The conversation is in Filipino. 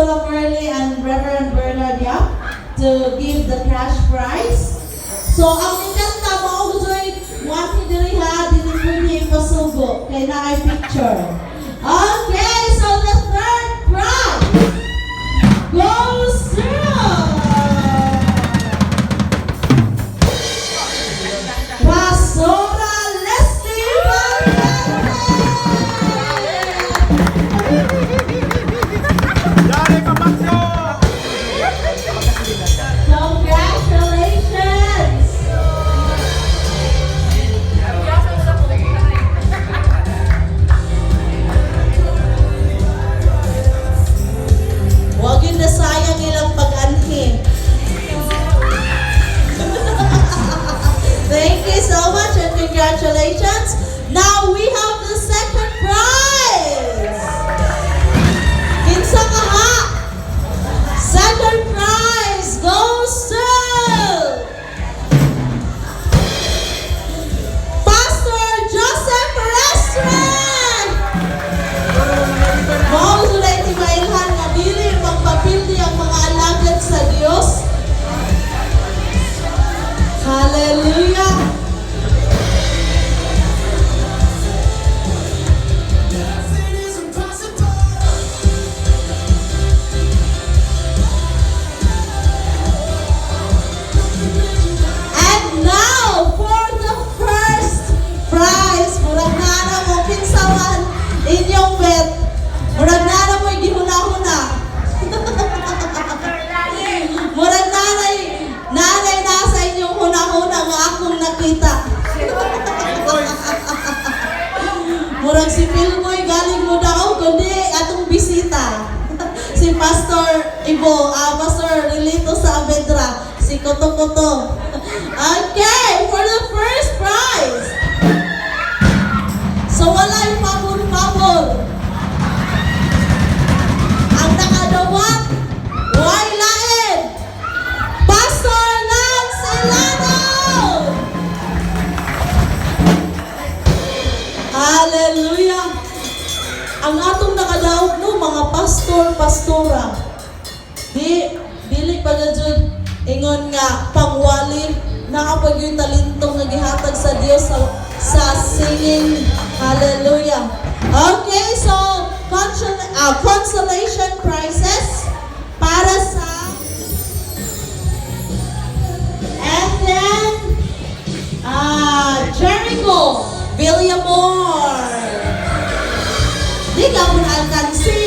Sola Merly and Reverend Bernard Yap to give the cash prize. So, ang ikanta mo, gusto ay wati diri ha, dili po niya ipasugo. Kaya na ay picture. Okay, so the third prize goes to Pastora Leslie Valverde! Dale, Capaccio! Congratulations! Huwag yun na sayang ilang pag-anhi. Thank you so much and congratulations. Now we have the second prize. Kinsa ka ha? Second prize goes to Pastor Joseph Restaurant. Mao sulay ti mailhan nga dili magpapildi ang mga alagad sa Dios. Hallelujah. And now for the first prize. Murag na mo pinsawan inyong bet. Murag na mo gihuna-huna. Murag nanay nasa inyong huna-huna nga akong nakita. Murag si Pilmoy galing mo daw kundi atong bisita. Si Pastor Ibo, Pastor Relito sa Abedra, si Koto-Koto. Okay, for the first prize. So walay pabor-pabor. Ang nakadawat, way lain. Pastor Lance Ilano! Hallelujah! Ang atong nakadaog no, mga pastor, pastora. Dili pa na dyan ingon nga pangwalin na kapag yung talentong nagihatag sa Diyos sa singing. Hallelujah! Okay, so consolation prizes para sa and then Jericho Villamor. Di ka mo na alkansi.